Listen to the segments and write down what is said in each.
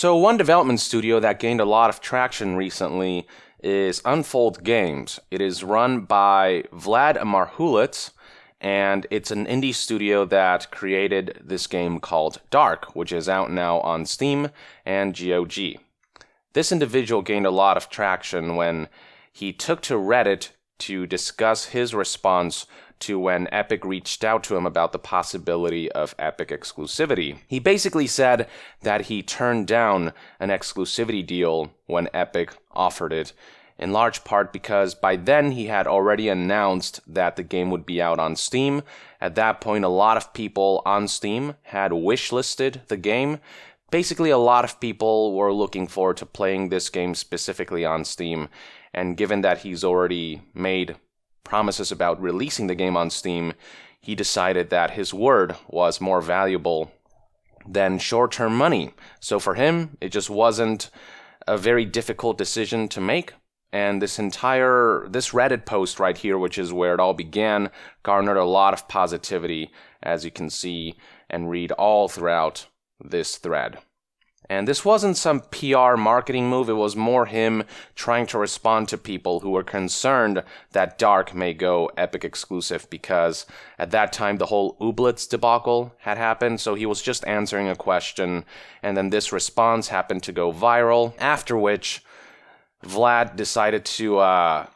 So one development studio that gained a lot of traction recently is Unfold Games. It is run by Vlad Marhulitz, and it's an indie studio that created this game called DARQ, which is out now on Steam and GOG. This individual gained a lot of traction when he took to Reddit to discuss his response to when Epic reached out to him about the possibility of Epic exclusivity. He basically said that he turned down an exclusivity deal when Epic offered it, in large part because by then he had already announced that the game would be out on Steam. At that point, a lot of people on Steam had wishlisted the game. Basically, a lot of people were looking forward to playing this game specifically on Steam, and given that he's already made promises about releasing the game on Steam, he decided that his word was more valuable than short-term money. So for him, it just wasn't a very difficult decision to make. And this Reddit post right here, which is where it all began, garnered a lot of positivity, as you can see and read all throughout this thread. And this wasn't some PR marketing move, it was more him trying to respond to people who were concerned that DARQ may go Epic exclusive, because at that time the whole Ooblets debacle had happened, so he was just answering a question, and then this response happened to go viral, after which Vlad decided to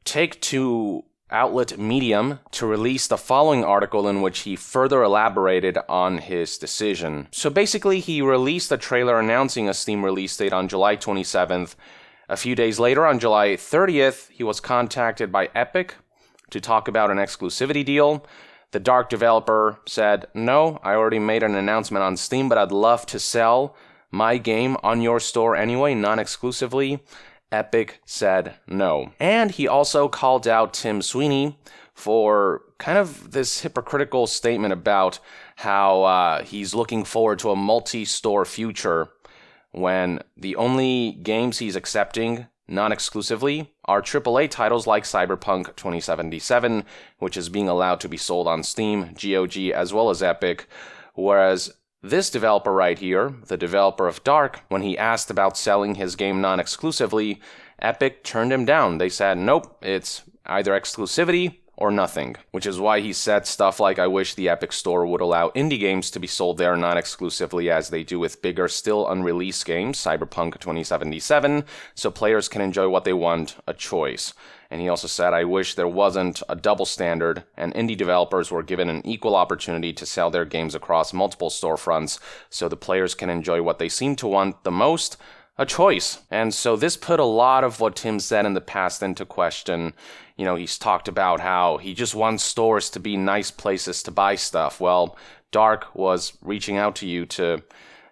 take to outlet Medium to release the following article in which he further elaborated on his decision. So basically, he released a trailer announcing a Steam release date on July 27th. A few days later, on July 30th, he was contacted by Epic to talk about an exclusivity deal. The DARQ developer said, "No, I already made an announcement on Steam, but I'd love to sell my game on your store anyway, non-exclusively." Epic said no. And he also called out Tim Sweeney for kind of this hypocritical statement about how he's looking forward to a multi-store future when the only games he's accepting non-exclusively are AAA titles like Cyberpunk 2077, which is being allowed to be sold on Steam, GOG, as well as Epic, whereas this developer right here, the developer of DARQ, when he asked about selling his game non-exclusively, Epic turned him down. They said, nope, it's either exclusivity or nothing. Which is why he said stuff like, "I wish the Epic Store would allow indie games to be sold there non-exclusively as they do with bigger, still unreleased games, Cyberpunk 2077, so players can enjoy what they want, a choice." And he also said, "I wish there wasn't a double standard and indie developers were given an equal opportunity to sell their games across multiple storefronts so the players can enjoy what they seem to want the most, a choice." And so this put a lot of what Tim said in the past into question. You know, he's talked about how he just wants stores to be nice places to buy stuff. Well, DARQ was reaching out to you to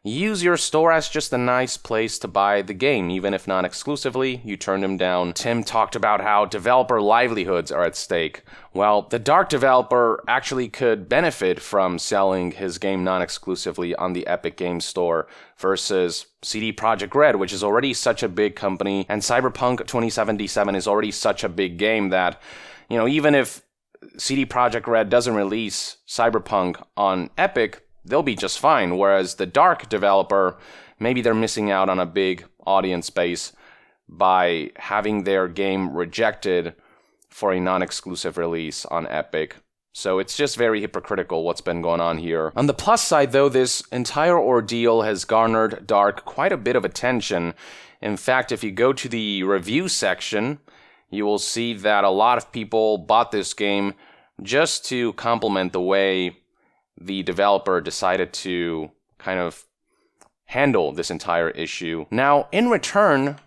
use your store as just a nice place to buy the game, even if not exclusively. You turned him down. Tim talked about how developer livelihoods are at stake. Well, the DARQ developer actually could benefit from selling his game non-exclusively on the Epic Games Store versus CD Projekt Red, which is already such a big company, and Cyberpunk 2077 is already such a big game that, you know, even if CD Projekt Red doesn't release Cyberpunk on Epic, they'll be just fine, whereas the DARQ developer, maybe they're missing out on a big audience base by having their game rejected for a non-exclusive release on Epic. So it's just very hypocritical what's been going on here. On the plus side, though, this entire ordeal has garnered DARQ quite a bit of attention. In fact, if you go to the review section, you will see that a lot of people bought this game just to compliment the way the developer decided to kind of handle this entire issue. Now, in return,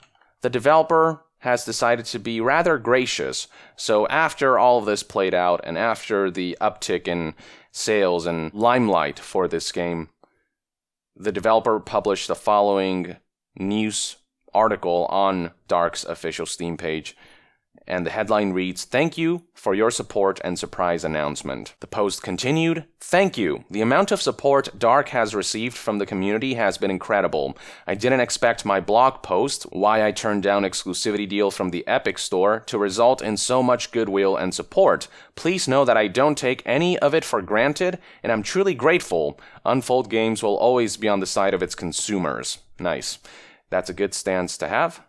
the developer has decided to be rather gracious. So after all of this played out, and after the uptick in sales and limelight for this game, the developer published the following news article on DARQ's official Steam page. And the headline reads, "Thank you for your support and surprise announcement." The post continued, "Thank you. The amount of support DARQ has received from the community has been incredible. I didn't expect my blog post, Why I Turned Down Exclusivity Deal from the Epic Store, to result in so much goodwill and support. Please know that I don't take any of it for granted, and I'm truly grateful. Unfold Games will always be on the side of its consumers." Nice. That's a good stance to have.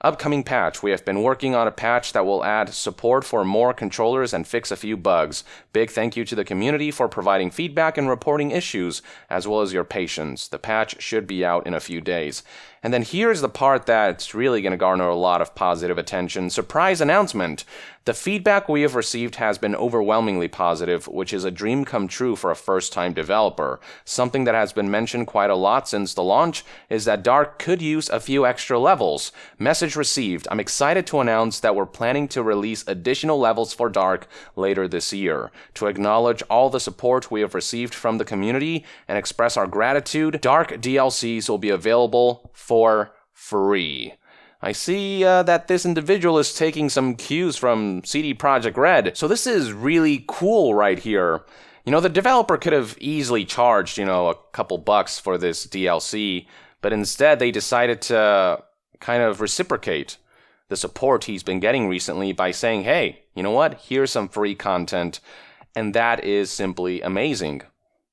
Upcoming patch. We have been working on a patch that will add support for more controllers and fix a few bugs. Big thank you to the community for providing feedback and reporting issues, as well as your patience. The patch should be out in a few days. And then here's the part that's really going to garner a lot of positive attention. Surprise announcement! The feedback we have received has been overwhelmingly positive, which is a dream come true for a first-time developer. Something that has been mentioned quite a lot since the launch is that DARQ could use a few extra levels. Message received. I'm excited to announce that we're planning to release additional levels for DARQ later this year. To acknowledge all the support we have received from the community and express our gratitude, DARQ DLCs will be available for free. I see that this individual is taking some cues from CD Projekt Red. So this is really cool right here. You know, the developer could have easily charged, a couple bucks for this DLC, but instead they decided to kind of reciprocate the support he's been getting recently by saying, hey, you know what? Here's some free content. And that is simply amazing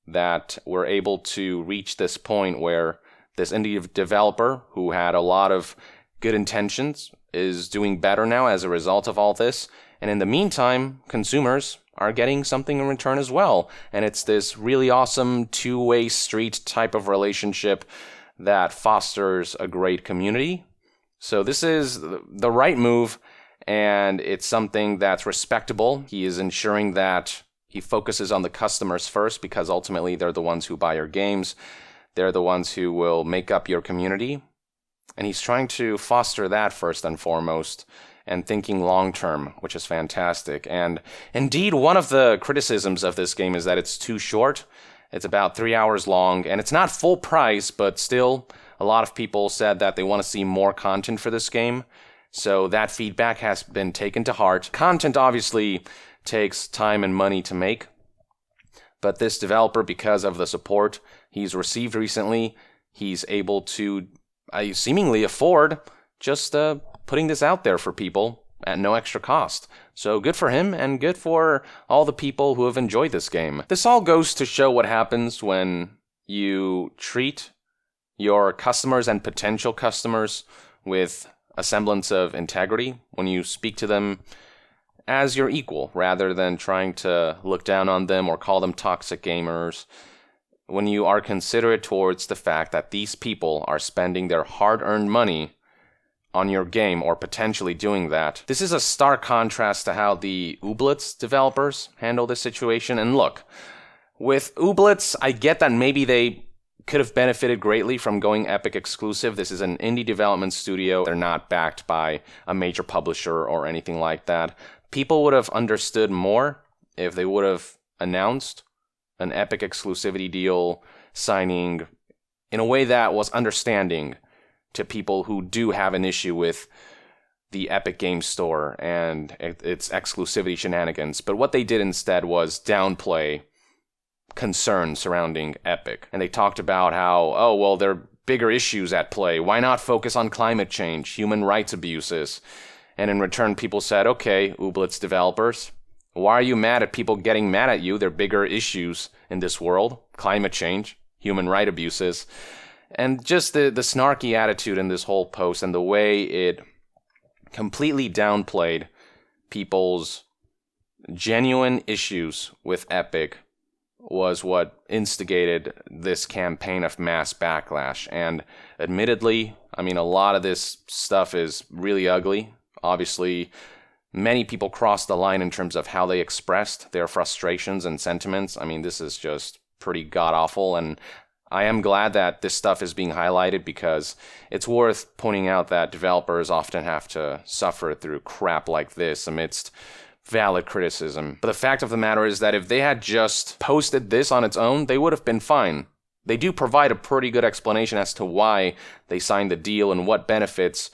that we're able to reach this point where this indie developer who had a lot of good intentions is doing better now as a result of all this. And in the meantime, consumers are getting something in return as well. And it's this really awesome two-way street type of relationship that fosters a great community. So this is the right move, and it's something that's respectable. He is ensuring that he focuses on the customers first, because ultimately they're the ones who buy your games. They're the ones who will make up your community. And he's trying to foster that first and foremost, and thinking long-term, which is fantastic. And indeed, one of the criticisms of this game is that it's too short. It's about 3 hours long, and it's not full price, but still, a lot of people said that they want to see more content for this game. So that feedback has been taken to heart. Content obviously takes time and money to make, but this developer, because of the support he's received recently, he's able to seemingly afford just putting this out there for people at no extra cost. So good for him, and good for all the people who have enjoyed this game. This all goes to show what happens when you treat your customers and potential customers with a semblance of integrity, when you speak to them as your equal, rather than trying to look down on them or call them toxic gamers. When you are considerate towards the fact that these people are spending their hard-earned money on your game, or potentially doing that. This is a stark contrast to how the Ooblets developers handle this situation. And look, with Ooblets, I get that maybe they could have benefited greatly from going Epic exclusive. This is an indie development studio. They're not backed by a major publisher or anything like that. People would have understood more if they would have announced an Epic exclusivity deal signing in a way that was understanding to people who do have an issue with the Epic Games Store and its exclusivity shenanigans. But what they did instead was downplay concerns surrounding Epic. And they talked about how, there are bigger issues at play. Why not focus on climate change, human rights abuses? And in return, people said, okay, Ooblets developers, why are you mad at people getting mad at you? There are bigger issues in this world. Climate change, human rights abuses. And just the snarky attitude in this whole post, and the way it completely downplayed people's genuine issues with Epic, was what instigated this campaign of mass backlash. And admittedly, a lot of this stuff is really ugly. Obviously, many people crossed the line in terms of how they expressed their frustrations and sentiments. This is just pretty god-awful, and I am glad that this stuff is being highlighted, because it's worth pointing out that developers often have to suffer through crap like this amidst valid criticism. But the fact of the matter is that if they had just posted this on its own, they would have been fine. They do provide a pretty good explanation as to why they signed the deal and what benefits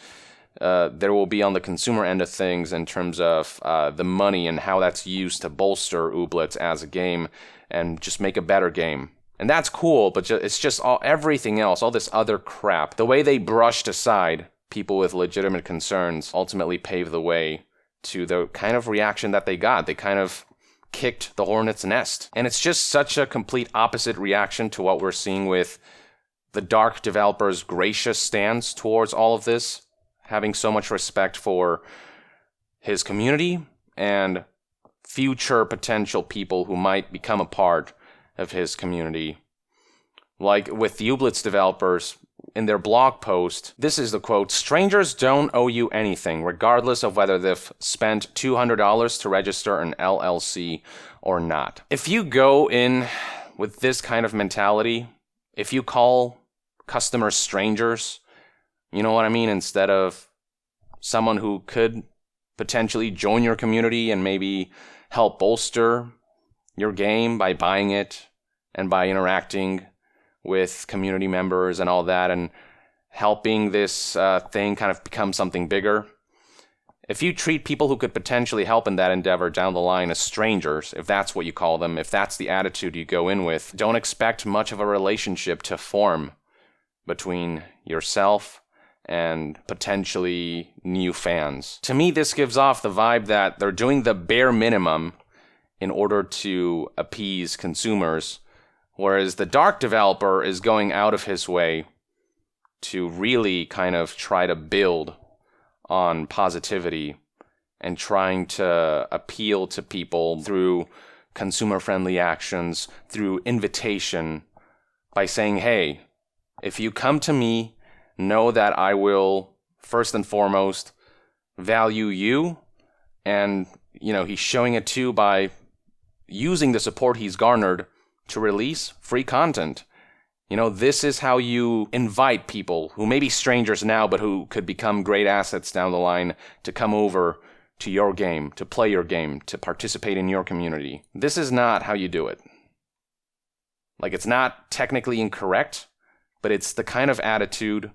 there will be on the consumer end of things in terms of the money and how that's used to bolster Ooblets as a game and just make a better game. And that's cool, but it's just everything else, all this other crap. The way they brushed aside people with legitimate concerns ultimately paved the way to the kind of reaction that they got. They kind of kicked the hornet's nest. And it's just such a complete opposite reaction to what we're seeing with the DARQ developer's gracious stance towards all of this, having so much respect for his community and future potential people who might become a part of his community. Like with the Ooblets developers, in their blog post, this is the quote, "Strangers don't owe you anything, regardless of whether they've spent $200 to register an LLC or not." If you go in with this kind of mentality, if you call customers strangers, you know what I mean, instead of someone who could potentially join your community and maybe help bolster your game by buying it and by interacting with community members and all that and helping this thing kind of become something bigger. If you treat people who could potentially help in that endeavor down the line as strangers, if that's what you call them, if that's the attitude you go in with, don't expect much of a relationship to form between yourself and potentially new fans. To me, this gives off the vibe that they're doing the bare minimum in order to appease consumers, whereas the DARQ developer is going out of his way to really kind of try to build on positivity and trying to appeal to people through consumer-friendly actions, through invitation, by saying, hey, if you come to me, know that I will, first and foremost, value you. And, you know, he's showing it too by using the support he's garnered to release free content. You know, this is how you invite people who may be strangers now, but who could become great assets down the line to come over to your game, to play your game, to participate in your community. This is not how you do it. Like, it's not technically incorrect, but it's the kind of attitude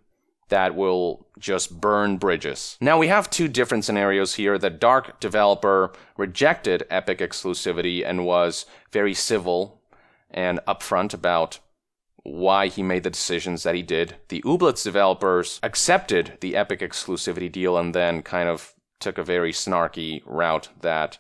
that will just burn bridges. Now, we have two different scenarios here. The DARQ developer rejected Epic exclusivity and was very civil and upfront about why he made the decisions that he did. The Ooblets developers accepted the Epic exclusivity deal and then kind of took a very snarky route that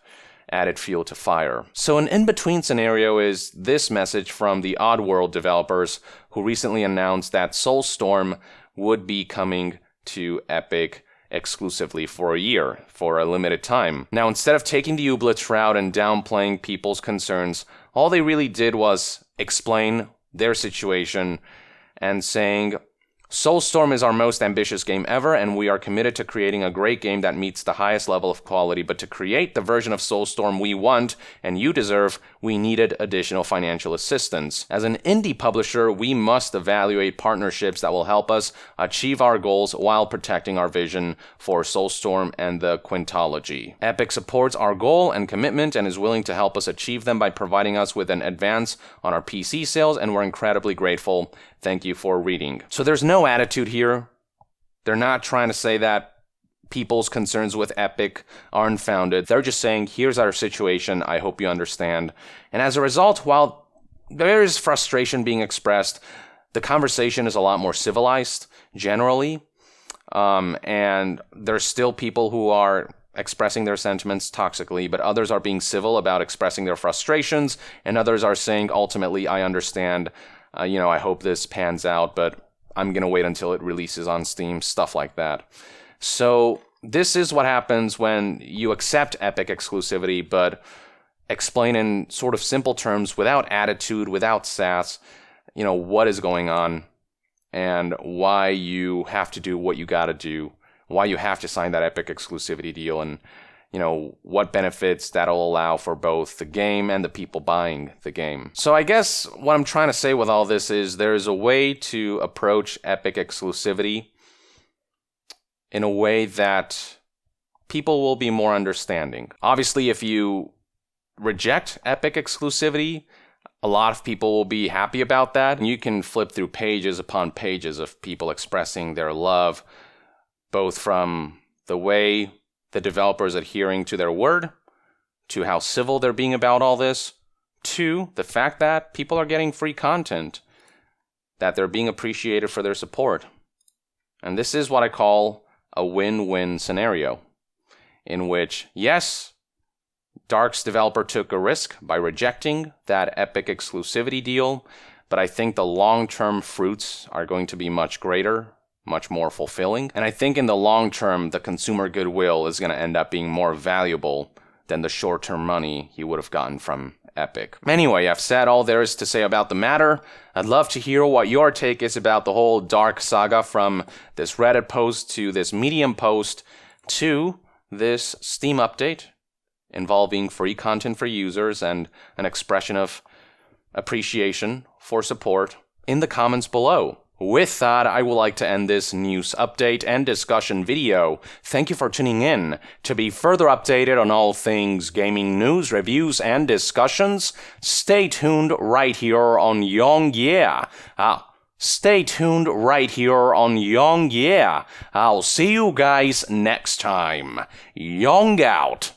added fuel to fire. So an in-between scenario is this message from the Oddworld developers, who recently announced that Soulstorm would be coming to Epic exclusively for a year, for a limited time. Now, instead of taking the Ooblets route and downplaying people's concerns, all they really did was explain their situation and saying, Soulstorm is our most ambitious game ever, and we are committed to creating a great game that meets the highest level of quality. But to create the version of Soulstorm we want and you deserve, we needed additional financial assistance. As an indie publisher, we must evaluate partnerships that will help us achieve our goals while protecting our vision for Soulstorm and the Quintology. Epic supports our goal and commitment and is willing to help us achieve them by providing us with an advance on our PC sales, and we're incredibly grateful. Thank you for reading. So there's no attitude here. They're not trying to say that people's concerns with Epic are unfounded. They're just saying, here's our situation, I hope you understand. And as a result, while there is frustration being expressed, the conversation is a lot more civilized, generally. And there's still people who are expressing their sentiments toxically, but others are being civil about expressing their frustrations, and others are saying, ultimately, I understand. I hope this pans out, but I'm going to wait until it releases on Steam, stuff like that. So this is what happens when you accept Epic exclusivity, but explain in sort of simple terms, without attitude, without sass, what is going on and why you have to do what you got to do, why you have to sign that Epic exclusivity deal, and what benefits that'll allow for both the game and the people buying the game. So I guess what I'm trying to say with all this is there's a way to approach Epic exclusivity in a way that people will be more understanding. Obviously, if you reject Epic exclusivity, a lot of people will be happy about that. And you can flip through pages upon pages of people expressing their love, both from the way the developers adhering to their word, to how civil they're being about all this, to the fact that people are getting free content, that they're being appreciated for their support. And this is what I call a win-win scenario, in which, yes, DARQ's developer took a risk by rejecting that Epic exclusivity deal, but I think the long-term fruits are going to be much greater, much more fulfilling. And I think in the long term, the consumer goodwill is going to end up being more valuable than the short-term money you would have gotten from Epic. Anyway, I've said all there is to say about the matter. I'd love to hear what your take is about the whole DARQ saga, from this Reddit post to this Medium post to this Steam update involving free content for users and an expression of appreciation for support in the comments below. With that, I would like to end this news update and discussion video. Thank you for tuning in. To be further updated on all things gaming news, reviews, and discussions, stay tuned right here on Young Yeah. Stay tuned right here on Young Yeah. I'll see you guys next time. Young out.